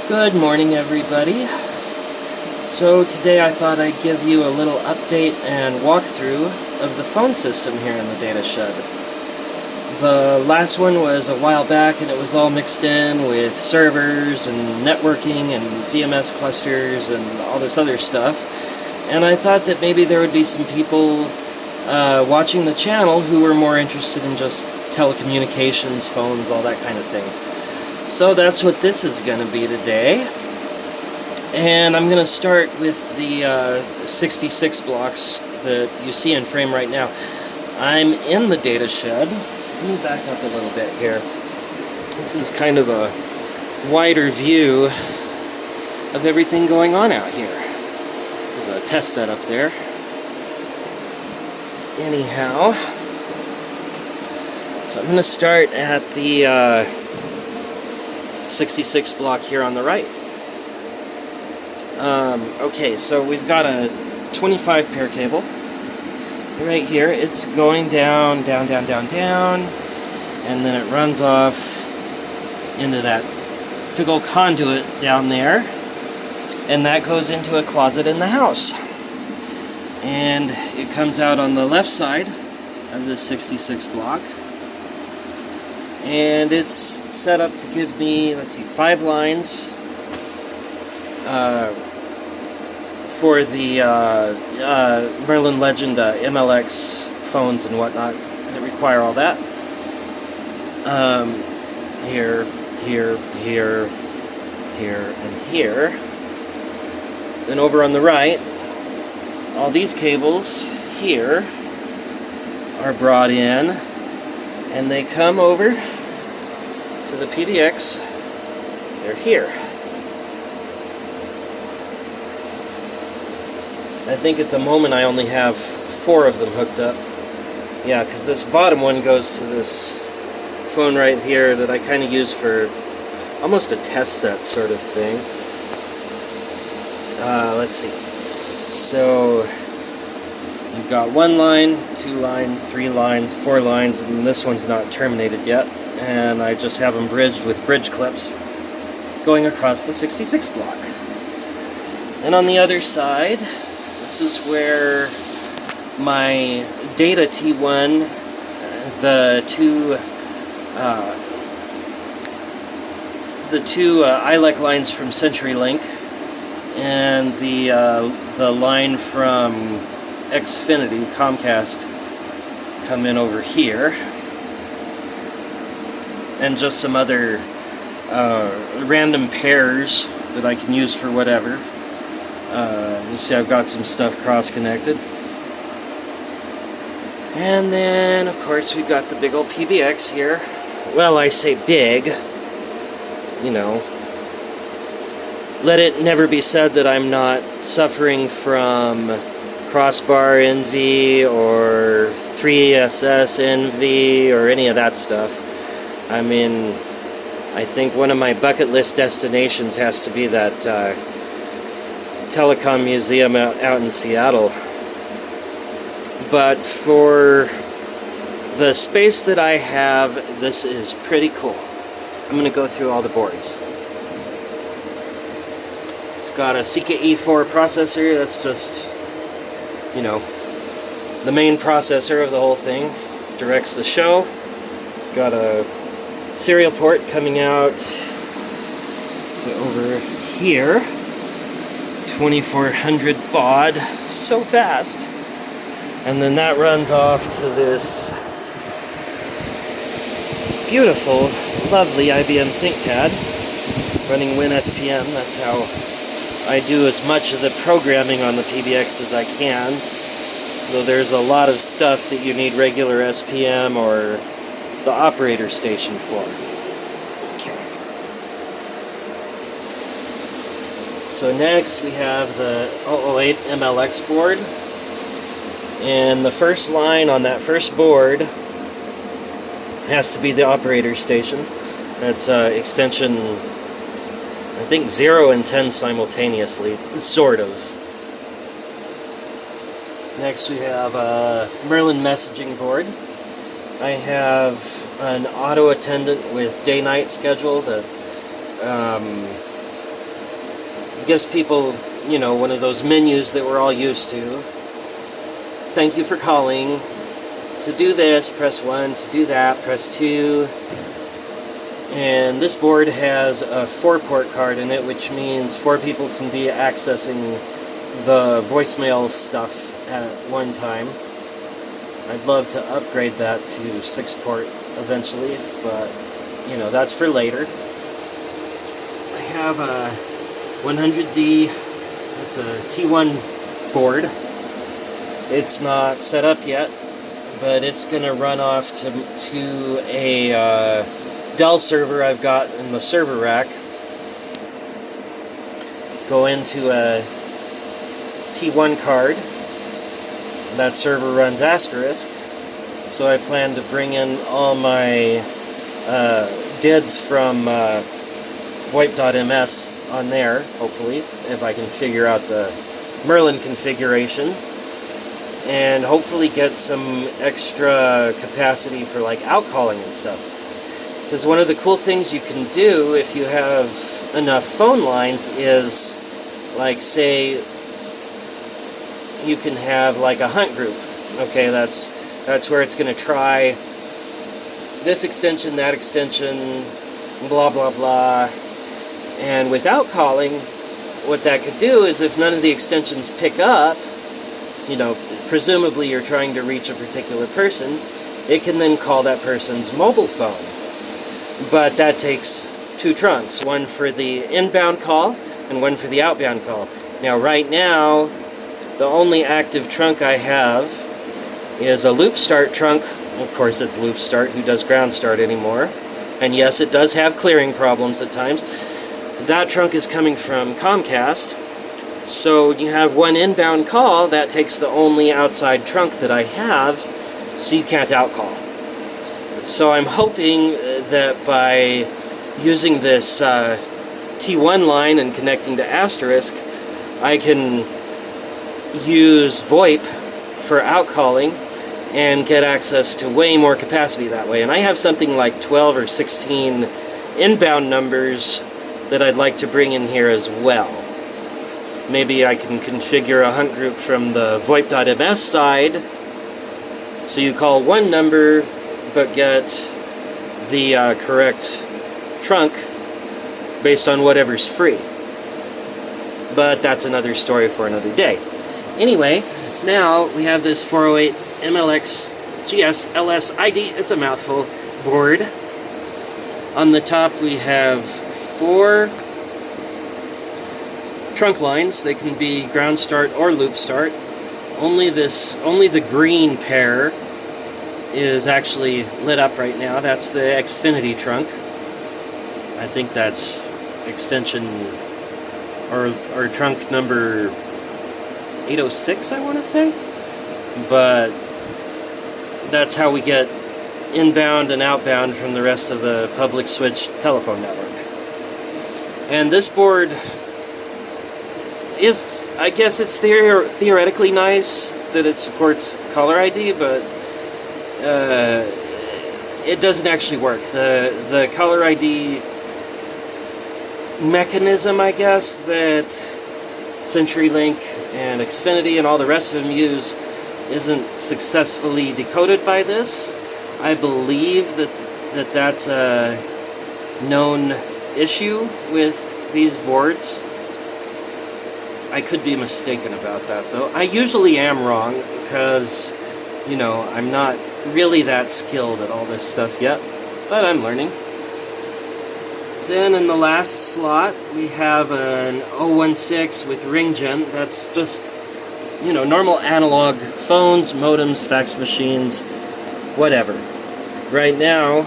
Good morning, everybody. So today I thought I'd give you a little update and walkthrough of the phone system here in the Datashed. The last one was a while back and it was all mixed in with servers and networking and VMS clusters and all this other stuff. And I thought that maybe there would be some people watching the channel who were more interested in just telecommunications, phones, all that kind of thing. So that's what this is going to be today. And I'm going to start with the 66 blocks that you see in frame right now. I'm in the Datashed. Let me back up a little bit here. This is kind of a wider view of everything going on out here. There's a test set up there. Anyhow, so I'm going to start at the 66 block here on the right. Okay, so we've got a 25 pair cable right here. It's going down, down, down, down, down, and then it runs off into that big old conduit down there, and that goes into a closet in the house. And it comes out on the left side of the 66 block. And it's set up to give me, let's see, 5 lines for the Merlin Legend MLX phones and whatnot that require all that. Here, here, here, here, and here. Then over on the right, all these cables here are brought in, and they come over to the PBX. They're here. I think at the moment I only have 4 of them hooked up. Yeah, because this bottom one goes to this phone right here that I kind of use for almost a test set sort of thing. Let's see. So you've got 1 line, 2 lines, 3 lines, 4 lines, and this one's not terminated yet. And I just have them bridged with bridge clips going across the 66 block. And on the other side, this is where my data T1, the two ILEC lines from CenturyLink, and the line from Xfinity, Comcast, come in over here, and just some other random pairs that I can use for whatever. You see I've got some stuff cross-connected. And then, of course, we've got the big old PBX here. Well, I say big, you know. Let it never be said that I'm not suffering from crossbar envy or 3SS envy or any of that stuff. I mean, I think one of my bucket list destinations has to be that telecom museum out in Seattle. But for the space that I have, this is pretty cool. I'm going to go through all the boards. It's got a Sika E4 processor. That's just, you know, the main processor of the whole thing. Directs the show. Got a serial port coming out to over here. 2400 baud. So fast. And then that runs off to this beautiful, lovely IBM ThinkPad running WinSPM. That's how I do as much of the programming on the PBX as I can. Though there's a lot of stuff that you need regular SPM or the operator station for. Okay. So next we have the 008 MLX board. And the first line on that first board has to be the operator station. That's extension, I think 0 and 10 simultaneously, sort of. Next we have a Merlin messaging board. I have an auto attendant with day-night schedule that gives people, you know, one of those menus that we're all used to. Thank you for calling. To do this, press 1. To do that, press 2. And this board has a 4-port card in it, which means 4 people can be accessing the voicemail stuff at one time. I'd love to upgrade that to 6-port eventually, but, you know, that's for later. I have a 100D, that's a T1 board. It's not set up yet, but it's going to run off to a Dell server I've got in the server rack. Go into a T1 card. That server runs Asterisk, so I plan to bring in all my DIDs from VoIP.ms on there, hopefully, if I can figure out the Merlin configuration, and hopefully get some extra capacity for like outcalling and stuff. Because one of the cool things you can do if you have enough phone lines is, like, say, you can have like a hunt group. Okay, that's where it's going to try this extension, that extension, blah blah blah. And without calling, what that could do is, if none of the extensions pick up, you know, presumably you're trying to reach a particular person, it can then call that person's mobile phone. But that takes 2 trunks, one for the inbound call and one for the outbound call. Now, right now, the only active trunk I have is a loop start trunk. Of course, it's loop start. Who does ground start anymore? And yes, it does have clearing problems at times. That trunk is coming from Comcast. So you have one inbound call, that takes the only outside trunk that I have, so you can't outcall. So I'm hoping that by using this T1 line and connecting to Asterisk, I can use VoIP for outcalling and get access to way more capacity that way. And I have something like 12 or 16 inbound numbers that I'd like to bring in here as well. Maybe I can configure a hunt group from the VoIP.ms side, so you call one number but get the correct trunk based on whatever's free. But that's another story for another day. Anyway, now we have this 408 MLX GS LS ID, it's a mouthful, board. On the top we have 4 trunk lines. They can be ground start or loop start. Only the green pair is actually lit up right now. That's the Xfinity trunk. I think that's extension or trunk number 806, I want to say. But that's how we get inbound and outbound from the rest of the public switch telephone network. And this board is, I guess it's theoretically nice that it supports caller ID, but it doesn't actually work. The caller ID mechanism, I guess, that CenturyLink and Xfinity and all the rest of them use isn't successfully decoded by this. I believe that's a known issue with these boards. I could be mistaken about that, though. I usually am wrong because, you know, I'm not really that skilled at all this stuff yet, but I'm learning. Then in the last slot, we have an 016 with ring gen. That's just, you know, normal analog phones, modems, fax machines, whatever. Right now,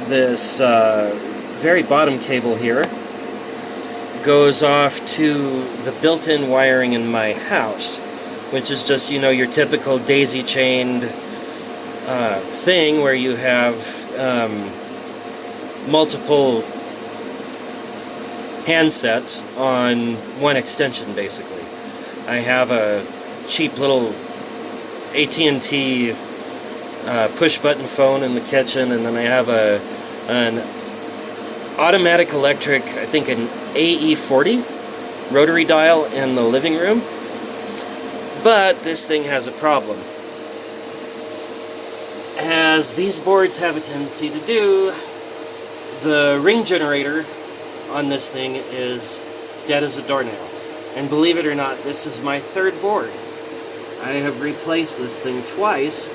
this very bottom cable here goes off to the built-in wiring in my house, which is just, you know, your typical daisy-chained thing where you have multiple handsets on one extension, basically. I have a cheap little AT&T push-button phone in the kitchen, and then I have an automatic electric, I think an AE40, rotary dial in the living room. But this thing has a problem. As these boards have a tendency to do, the ring generator on this thing is dead as a doornail. And believe it or not, this is my third board. I have replaced this thing twice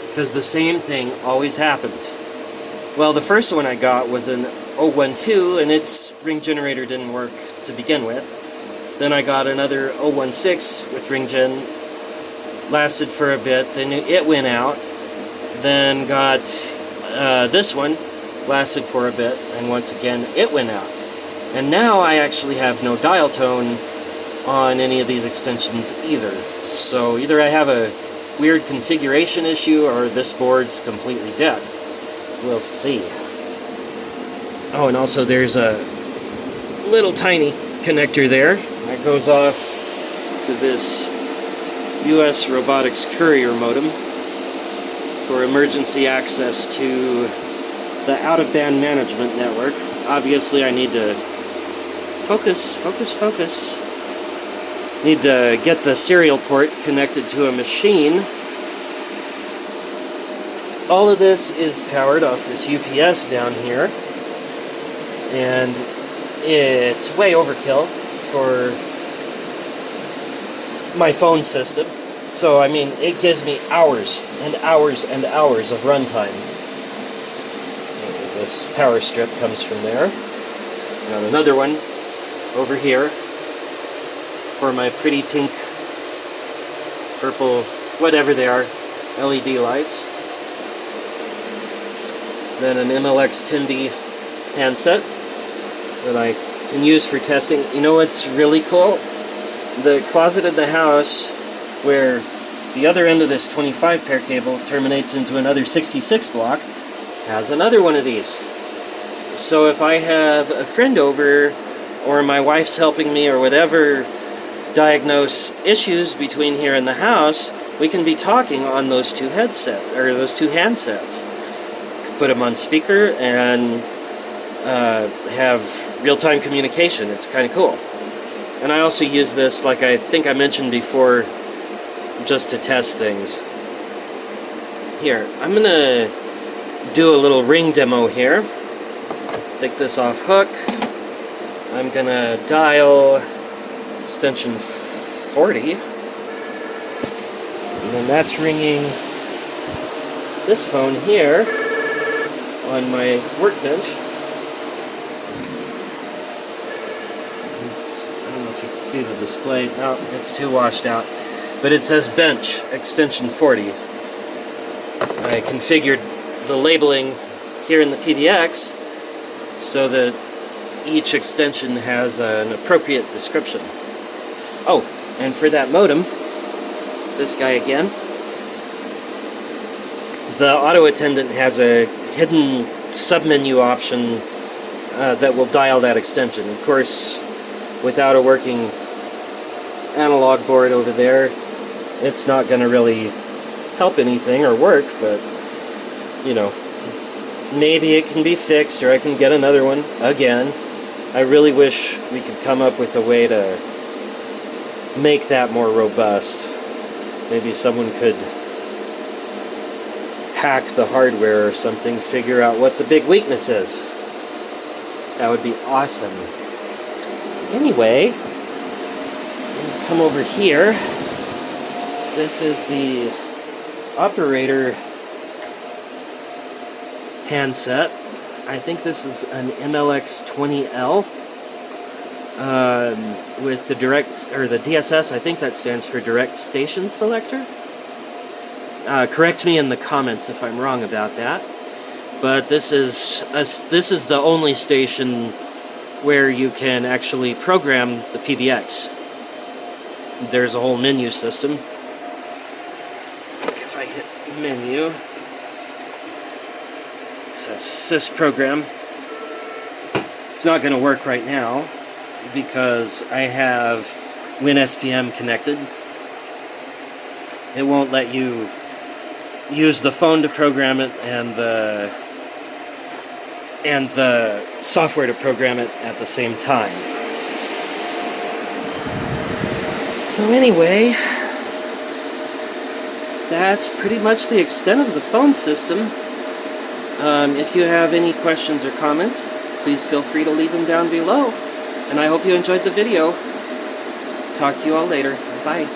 because the same thing always happens. Well, the first one I got was an 012 and its ring generator didn't work to begin with. Then I got another 016 with ring gen, lasted for a bit, then it went out. Then got this one, lasted for a bit, and once again it went out. And now I actually have no dial tone on any of these extensions either. So either I have a weird configuration issue or this board's completely dead. We'll see. Oh, and also there's a little tiny connector there that goes off to this US Robotics Courier modem for emergency access to the out-of-band management network. Obviously I need to focus. Need to get the serial port connected to a machine. All of this is powered off this UPS down here, and it's way overkill for my phone system. So, I mean, it gives me hours and hours and hours of runtime. This power strip comes from there. Got another one over here for my pretty pink, purple, whatever they are, LED lights. Then an MLX 10D handset that I can use for testing. You know what's really cool? The closet in the house where the other end of this 25 pair cable terminates into another 66 block has another one of these. So if I have a friend over, or my wife's helping me or whatever, diagnose issues between here and the house, we can be talking on those two handsets. Put them on speaker and have real-time communication. It's kind of cool. And I also use this, like I think I mentioned before, just to test things. Here, I'm gonna do a little ring demo here. Take this off hook. I'm gonna dial extension 40. And then that's ringing this phone here on my workbench. I don't know if you can see the display. No, it's too washed out. But it says bench, extension 40. I configured the labeling here in the PDX so that each extension has an appropriate description. Oh, and for that modem, this guy again, the auto attendant has a hidden submenu option that will dial that extension. Of course, without a working analog board over there, it's not going to really help anything or work, but, you know, maybe it can be fixed, or I can get another one again. I really wish we could come up with a way to make that more robust. Maybe someone could hack the hardware or something, figure out what the big weakness is. That would be awesome. Anyway, come over here. This is the operator handset. I think this is an MLX 20L with the direct, or the DSS. I think that stands for Direct Station Selector. Correct me in the comments if I'm wrong about that. But this is the only station where you can actually program the PBX. There's a whole menu system. If I hit menu, it says sys program. It's not going to work right now because I have WinSPM connected. It won't let you use the phone to program it and the software to program it at the same time. So anyway, that's pretty much the extent of the phone system. If you have any questions or comments, please feel free to leave them down below. And I hope you enjoyed the video. Talk to you all later. Bye.